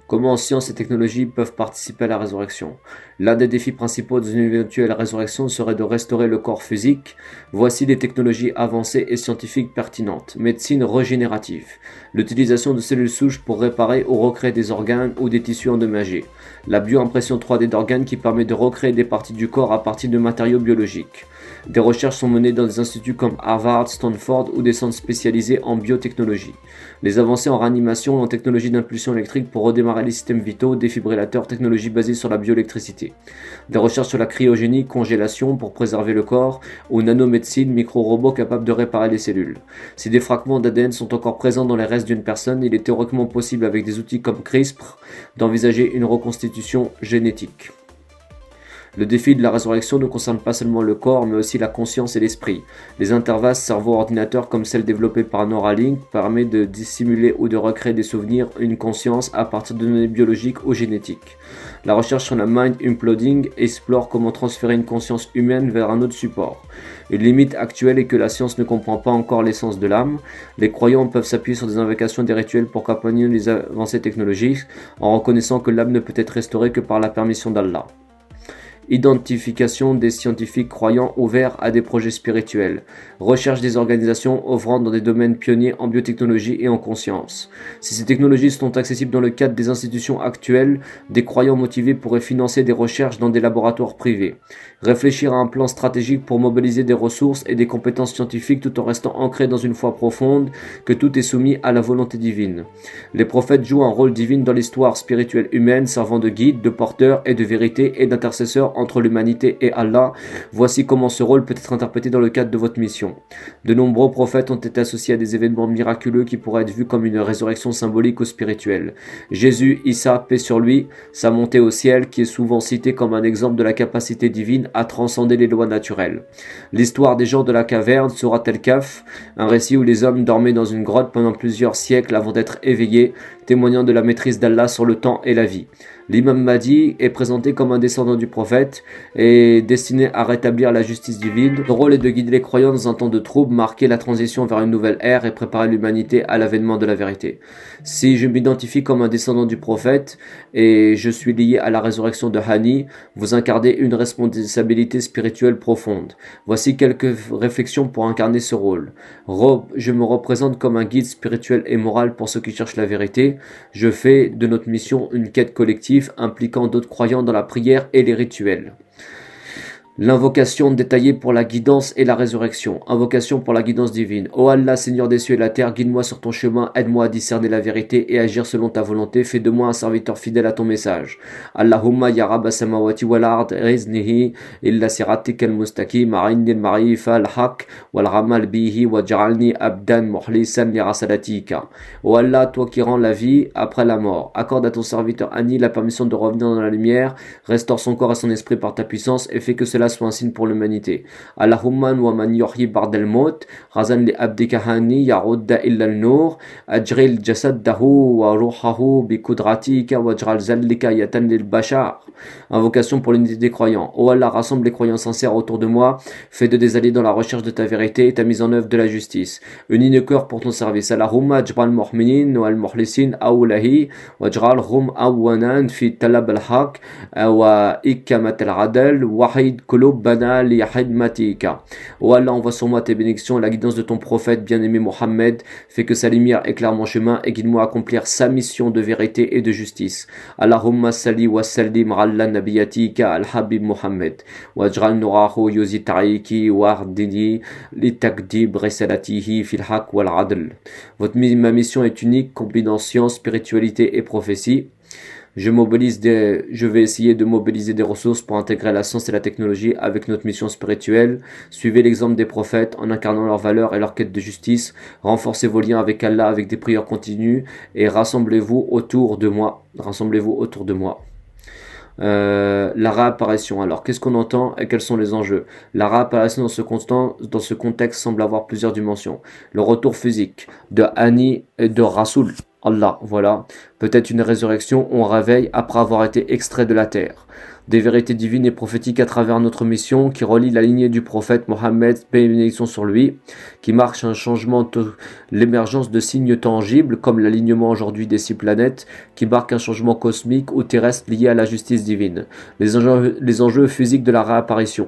Comment science et technologie peuvent participer à la résurrection? L'un des défis principaux d'une éventuelle résurrection serait de restaurer le corps physique. Voici des technologies avancées et scientifiques pertinentes. Médecine régénérative. L'utilisation de cellules souches pour réparer ou recréer des organes ou des tissus endommagés. La bioimpression 3D d'organes qui permet de recréer des parties du corps à partir de matériaux biologiques. Des recherches sont menées dans des instituts comme Harvard, Stanford ou des centres spécialisés en biotechnologie. Les avancées en réanimation et en technologie d'impulsion électrique pour redémarrer les systèmes vitaux, défibrillateurs, technologie basée sur la bioélectricité. Des recherches sur la cryogénie, congélation pour préserver le corps, ou nanomédecine, micro-robots capables de réparer les cellules. Si des fragments d'ADN sont encore présents dans les restes d'une personne, il est théoriquement possible avec des outils comme CRISPR d'envisager une reconstitution génétique. Le défi de la résurrection ne concerne pas seulement le corps, mais aussi la conscience et l'esprit. Les interfaces cerveau-ordinateur comme celle développée par Neuralink permet de dissimuler ou de recréer des souvenirs, une conscience à partir de données biologiques ou génétiques. La recherche sur la mind imploding explore comment transférer une conscience humaine vers un autre support. Une limite actuelle est que la science ne comprend pas encore l'essence de l'âme. Les croyants peuvent s'appuyer sur des invocations et des rituels pour accompagner les avancées technologiques en reconnaissant que l'âme ne peut être restaurée que par la permission d'Allah. Identification des scientifiques croyants ouverts à des projets spirituels. Recherche des organisations œuvrant dans des domaines pionniers en biotechnologie et en conscience. Si ces technologies sont accessibles dans le cadre des institutions actuelles, des croyants motivés pourraient financer des recherches dans des laboratoires privés. Réfléchir à un plan stratégique pour mobiliser des ressources et des compétences scientifiques tout en restant ancré dans une foi profonde que tout est soumis à la volonté divine. Les prophètes jouent un rôle divin dans l'histoire spirituelle humaine, servant de guide, de porteur et de vérité et d'intercesseur entre l'humanité et Allah. Voici comment ce rôle peut être interprété dans le cadre de votre mission. De nombreux prophètes ont été associés à des événements miraculeux qui pourraient être vus comme une résurrection symbolique ou spirituelle. Jésus, Issa, paix sur lui, sa montée au ciel qui est souvent citée comme un exemple de la capacité divine à transcender les lois naturelles. L'histoire des gens de la caverne, Surat al-Kahf, un récit où les hommes dormaient dans une grotte pendant plusieurs siècles avant d'être éveillés, témoignant de la maîtrise d'Allah sur le temps et la vie. L'imam Mahdi est présenté comme un descendant du prophète et destiné à rétablir la justice divine. Son rôle est de guider les croyants dans un temps de trouble, marquer la transition vers une nouvelle ère et préparer l'humanité à l'avènement de la vérité. Si je m'identifie comme un descendant du prophète et je suis lié à la résurrection de Hani, vous incarnez une responsabilité spirituelle profonde. Voici quelques réflexions pour incarner ce rôle. Je me représente comme un guide spirituel et moral pour ceux qui cherchent la vérité. Je fais de notre mission une quête collective impliquant d'autres croyants dans la prière et les rituels. L'invocation détaillée pour la guidance et la résurrection. Invocation pour la guidance divine. Ô Allah, Seigneur des cieux et de la terre, guide-moi sur ton chemin, aide-moi à discerner la vérité et agir selon ta volonté. Fais de moi un serviteur fidèle à ton message. Allahumma ya Rabb samawati wal ard, riznihi illa siratik al-mustaqim, arinni al-marifa al-haq wal ramal bihi waj'alni abdan mukhlisan li rasalatika. Ô Allah, toi qui rends la vie après la mort, accorde à ton serviteur Hani la permission de revenir dans la lumière, restaure son corps et son esprit par ta puissance et fais que cela soit un signe pour l'humanité. Allahumma wa man yuhyi ba'dal maut, razan li abdika Hani yarudda illa al-nur, ajril jasaddahu wa ruhahu bi kudratika waj'al zallika yatan lil bashar. Invocation pour l'unité des croyants. Ô Allah, rassemble les croyants sincères autour de moi, fais de des alliés dans la recherche de ta vérité et ta mise en œuvre de la justice. Unis nos cœurs pour ton service. Allahumma ajbal mu'minin wal mukhlisin awlahi waj'al hum awanan fi talab al-haq wa ikamat al-adl wahid kulubana li hidmatika. Ô Allah, envoie sur moi tes bénédictions et la guidance de ton prophète bien-aimé Mohammed. Fais que sa lumière éclaire mon chemin et guide-moi à accomplir sa mission de vérité et de justice. Allahumma salli wa sallim ala nabiyatika al-habib Mohammed waj'al nurahu yuzi ta'iki wardini li takdib risalatihi fil haq wal adl. Ma mission est unique, combinant science, spiritualité et prophétie. Je vais essayer de mobiliser des ressources pour intégrer la science et la technologie avec notre mission spirituelle. Suivez l'exemple des prophètes en incarnant leurs valeurs et leur quête de justice. Renforcez vos liens avec Allah avec des prières continues et rassemblez-vous autour de moi. Rassemblez-vous autour de moi. La réapparition. Alors, qu'est-ce qu'on entend et quels sont les enjeux? La réapparition dans ce contexte semble avoir plusieurs dimensions. Le retour physique de Hani et de Rasoul, Allah, voilà. Peut-être une résurrection ou un réveil après avoir été extrait de la terre. Des vérités divines et prophétiques à travers notre mission qui relie la lignée du prophète Mohammed, paix et bénédiction sur lui, qui marque un changement, l'émergence de signes tangibles comme l'alignement aujourd'hui des 6 planètes, qui marque un changement cosmique ou terrestre lié à la justice divine. Les enjeux physiques de la réapparition.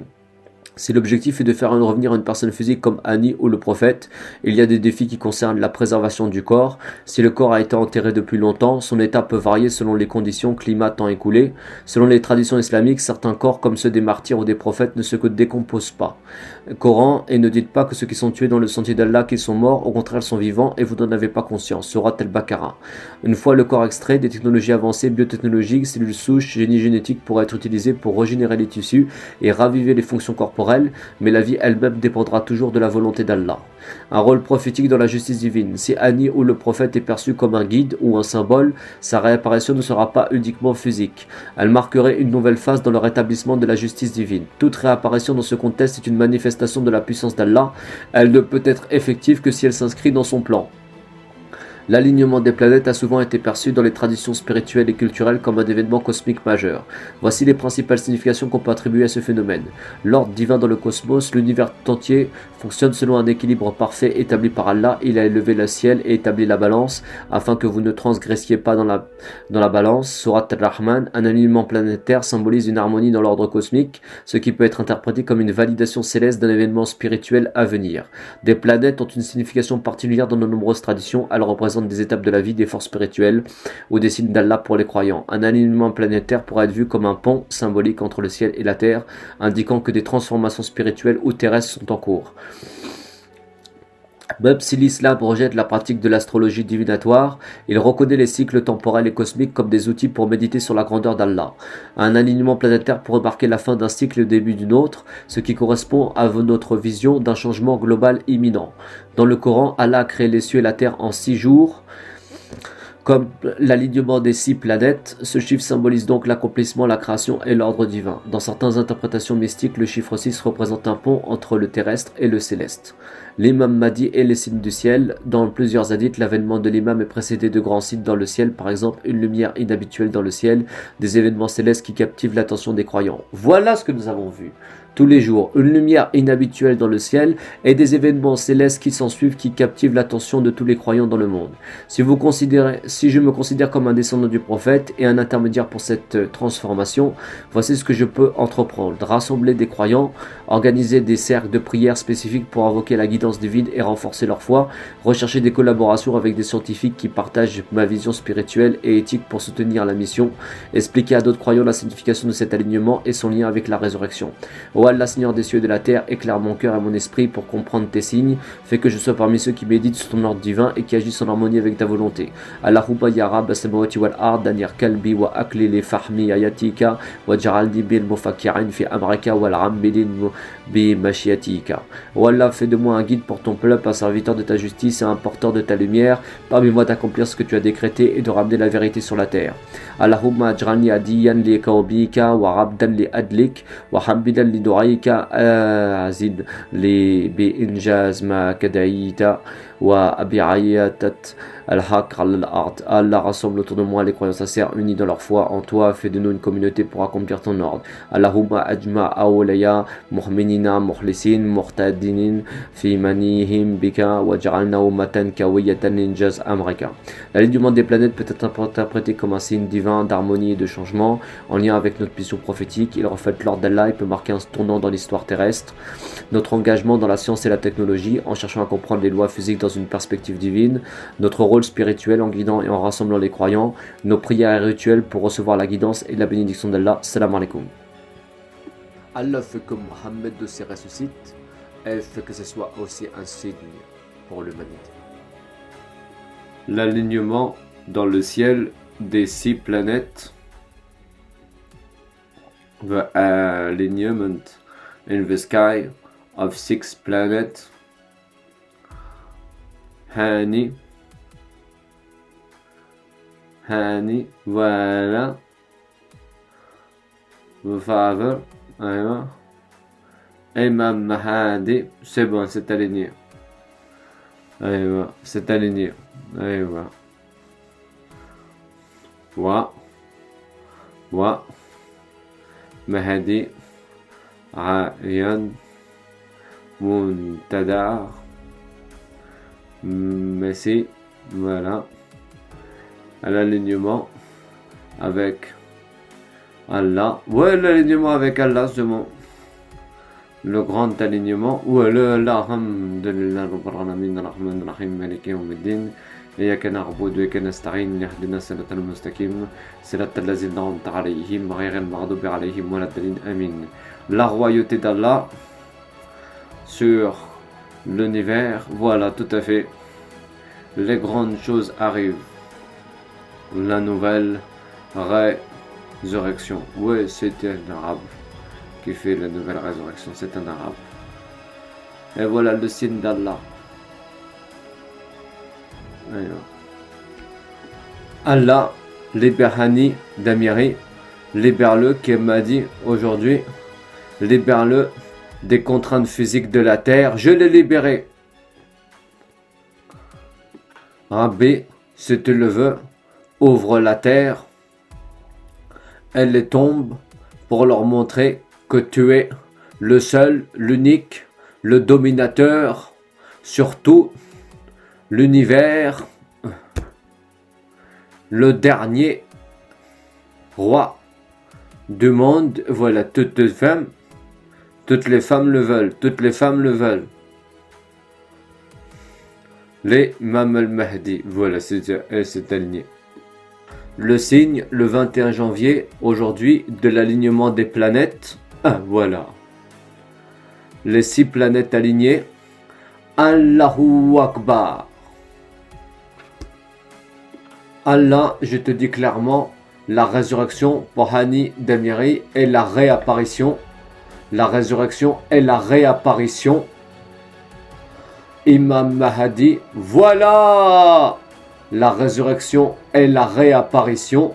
Si l'objectif est de faire revenir une personne physique comme Annie ou le prophète, il y a des défis qui concernent la préservation du corps. Si le corps a été enterré depuis longtemps, son état peut varier selon les conditions, climat, temps écoulé. Selon les traditions islamiques, certains corps comme ceux des martyrs ou des prophètes ne se décomposent pas. Coran, et ne dites pas que ceux qui sont tués dans le sentier d'Allah qu'ils sont morts, au contraire sont vivants et vous n'en avez pas conscience. Surat al-Baqarah. Une fois le corps extrait, des technologies avancées biotechnologiques, cellules souches, génie génétique pourraient être utilisées pour régénérer les tissus et raviver les fonctions corporelles, mais la vie elle-même dépendra toujours de la volonté d'Allah. Un rôle prophétique dans la justice divine. Si Annie ou le prophète est perçu comme un guide ou un symbole, sa réapparition ne sera pas uniquement physique. Elle marquerait une nouvelle phase dans le rétablissement de la justice divine. Toute réapparition dans ce contexte est une manifestation de la puissance d'Allah. Elle ne peut être effective que si elle s'inscrit dans son plan. L'alignement des planètes a souvent été perçu dans les traditions spirituelles et culturelles comme un événement cosmique majeur. Voici les principales significations qu'on peut attribuer à ce phénomène. L'ordre divin dans le cosmos, l'univers tout entier fonctionne selon un équilibre parfait établi par Allah. Il a élevé le ciel et établi la balance afin que vous ne transgressiez pas dans la balance. Surat al-Rahman, un alignement planétaire symbolise une harmonie dans l'ordre cosmique, ce qui peut être interprété comme une validation céleste d'un événement spirituel à venir. Des planètes ont une signification particulière dans de nombreuses traditions. Elles représentent des étapes de la vie, des forces spirituelles ou des signes d'Allah pour les croyants. Un alignement planétaire pourrait être vu comme un pont symbolique entre le ciel et la terre, indiquant que des transformations spirituelles ou terrestres sont en cours. Même si l'islam rejette la pratique de l'astrologie divinatoire, il reconnaît les cycles temporels et cosmiques comme des outils pour méditer sur la grandeur d'Allah. Un alignement planétaire pourrait marquer la fin d'un cycle et le début d'une autre, ce qui correspond à notre vision d'un changement global imminent. Dans le Coran, Allah a créé les cieux et la terre en 6 jours, comme l'alignement des 6 planètes. Ce chiffre symbolise donc l'accomplissement, la création et l'ordre divin. Dans certaines interprétations mystiques, le chiffre 6 représente un pont entre le terrestre et le céleste. L'imam Mahdi et les signes du ciel. Dans plusieurs hadiths, l'avènement de l'imam est précédé de grands signes dans le ciel, par exemple une lumière inhabituelle dans le ciel, des événements célestes qui captivent l'attention des croyants. Voilà ce que nous avons vu tous les jours, une lumière inhabituelle dans le ciel et des événements célestes qui s'ensuivent qui captivent l'attention de tous les croyants dans le monde. Si je me considère comme un descendant du prophète et un intermédiaire pour cette transformation, voici ce que je peux entreprendre. Rassembler des croyants, organiser des cercles de prière spécifiques pour invoquer la guidance divine et renforcer leur foi, rechercher des collaborations avec des scientifiques qui partagent ma vision spirituelle et éthique pour soutenir la mission, expliquer à d'autres croyants la signification de cet alignement et son lien avec la résurrection. Ô Allah, Seigneur des cieux et de la terre, éclaire mon cœur et mon esprit pour comprendre tes signes, fais que je sois parmi ceux qui méditent sur ton ordre divin et qui agissent en harmonie avec ta volonté. Allahumma ya Rabb as-samawati wal ard, danir kalbi wa akli li fahmi ayatika wa jaralni bil mufakkirin fi amrika wal rammilin bi mashiatika. Ô Allah, fais de moi un guide pour ton peuple, un serviteur de ta justice et un porteur de ta lumière. Permets-moi d'accomplir ce que tu as décrété et de ramener la vérité sur la terre. Allahumma ajralni adiyan li kaubika wa rabdan li adlik wa hambidan li du'aika azid li bi injaz ma kadaïta wa abi'ayatat al-haq al-ard. Allah, rassemble autour de moi les croyants sincères unis dans leur foi en toi, fais de nous une communauté pour accomplir ton ordre. Allahumma ajma awlaya mu'minina mukhlisin muhtadinin fi manihim bika wa ja'alna ummatan kawiyatan injaz amrika. L'alignement des planètes peut être interprété comme un signe divin d'harmonie et de changement en lien avec notre mission prophétique. Il reflète l'ordre d'Allah et peut marquer un tournant dans l'histoire terrestre. Notre engagement dans la science et la technologie en cherchant à comprendre les lois physiques dans une perspective divine, notre rôle spirituel en guidant et en rassemblant les croyants, nos prières et rituels pour recevoir la guidance et la bénédiction d'Allah. Salam alaikum. Allah fait que Mohammed se ressuscite, elle fait que ce soit aussi un signe pour l'humanité. L'alignement dans le ciel des 6 planètes, the alignment in the sky of 6 planets, Hani, voilà, the father, voilà. Imam Mahdi, c'est bon, c'est aligné. C'est aligné. أيوة. و مهدي عيان منتدى Messi, voilà, à l'alignement avec Allah. Ouais, l'alignement avec Allah, c'est bon. Le grand alignement. Ouais, le alhamdulillah rabbil alamin arrahman arrahim maliki yawmiddin. إياك نعبد وإياك نستعين اهدنا الصراط المستقيم صراط الذين أنعمت عليهم غير المغضوب عليهم ولا الضالين آمين. La royauté d'Allah sur l'univers, voilà, tout à fait. Les grandes choses arrivent. La nouvelle résurrection. Ouais, c'était un arabe qui fait la nouvelle résurrection, c'est un arabe. Et voilà le signe d'Allah. Allah, libère-Hani d'Amiri, libère-le, qui m'a dit aujourd'hui, libère-le des contraintes physiques de la terre, je l'ai libéré. Rabbi, si tu le veux, ouvre la terre, elle les tombe pour leur montrer que tu es le seul, l'unique, le dominateur sur tout l'univers, le dernier roi du monde. Voilà, toutes les femmes le veulent, toutes les femmes le veulent. Les Imam al-Mahdi, voilà, c'est aligné. Le signe, le 21 janvier, aujourd'hui, de l'alignement des planètes. Ah, voilà. Les 6 planètes alignées. Allahu Akbar. Allah, je te dis clairement, la résurrection pour Hani d'Amiri est la réapparition. La résurrection est la réapparition. Imam Mahdi, voilà! La résurrection est la réapparition.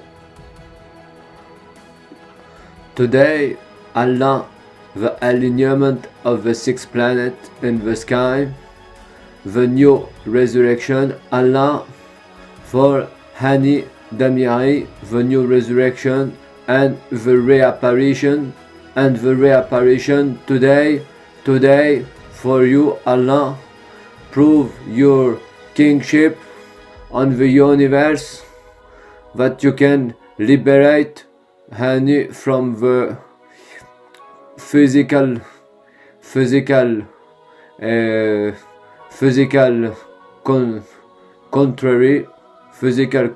Today, Allah, the alignment of the 6 planets in the sky, the new resurrection, Allah, for Hani d'Amiri, the new resurrection and the reapparition, today for you, Allah, prove your kingship on the universe, that you can liberate Hani from the physical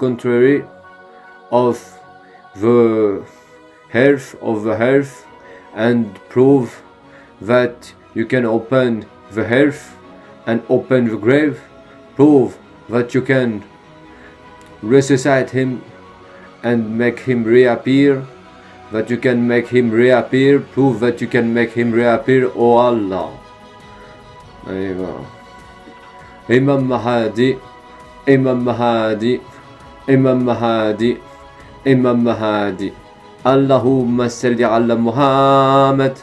contrary of the earth, and prove that you can open the earth and open the grave, prove that you can resuscitate him and make him reappear, that you can make him reappear, prove that you can make him reappear, oh Allah. Imam Mahdi, Imam Mahdi, Imam Mahdi, Imam Mahdi. Allahumma salli ala Muhammad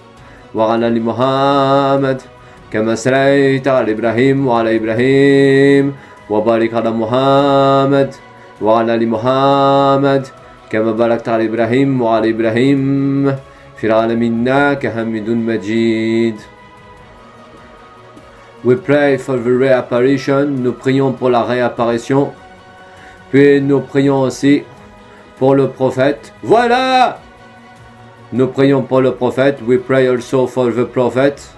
wa ala ali Muhammad كما صليت على إبراهيم وعلى إبراهيم وبارك على محمد وعلى آل محمد كما باركت على إبراهيم وعلى إبراهيم في العالمين إنك حميد مجيد. We pray for the reapparition. Nous prions pour la réapparition. Puis nous prions aussi pour le prophète. Voilà! Nous prions pour le prophète. We pray also for the prophet.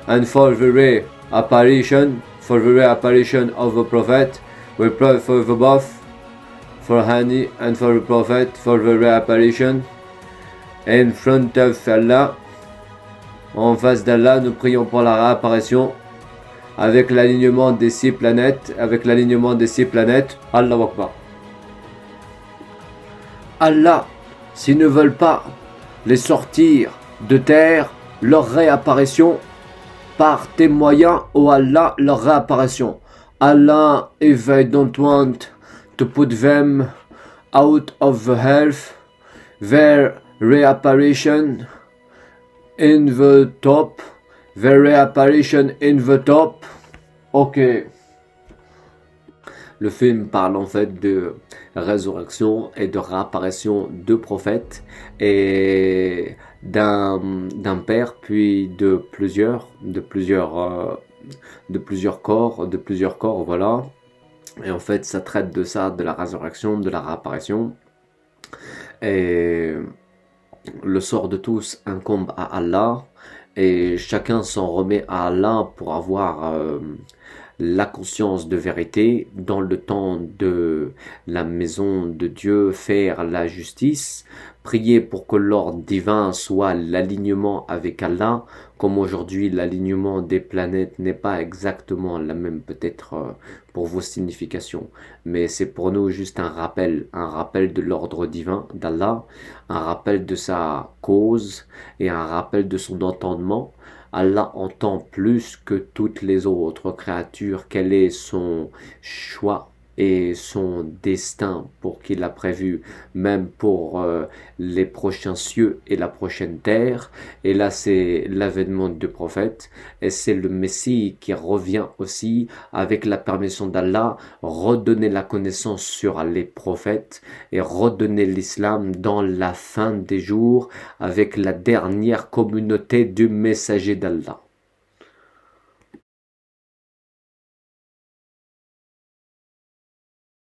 And for the reapparition of the prophet, we pray for the both, for Hani and for the prophet, for the reapparition. In front of Allah, en face d'Allah, nous prions pour la réapparition avec l'alignement des 6 planètes, Allah Akbar. Allah, s'ils ne veulent pas les sortir de terre, leur réapparition, par tes moyens, oh Allah, leur réapparition. Allah, if I don't want to put them out of the earth, their reapparition in the top, okay. Le film parle en fait de résurrection et de réapparition de prophètes et d'un père puis de plusieurs corps, voilà. Et en fait, ça traite de ça, de la résurrection, de la réapparition. Et le sort de tous incombe à Allah et chacun s'en remet à Allah pour avoir la conscience de vérité dans le temps de la maison de Dieu, faire la justice, prier pour que l'ordre divin soit l'alignement avec Allah, comme aujourd'hui l'alignement des planètes n'est pas exactement la même peut-être pour vos significations, mais c'est pour nous juste un rappel de l'ordre divin d'Allah, un rappel de sa cause et un rappel de son entendement. Allah entend plus que toutes les autres créatures quel est son choix et son destin pour qu'il a prévu, même pour les prochains cieux et la prochaine terre. Et là, c'est l'avènement du prophète et c'est le Messie qui revient aussi avec la permission d'Allah, redonner la connaissance sur les prophètes et redonner l'islam dans la fin des jours avec la dernière communauté du messager d'Allah.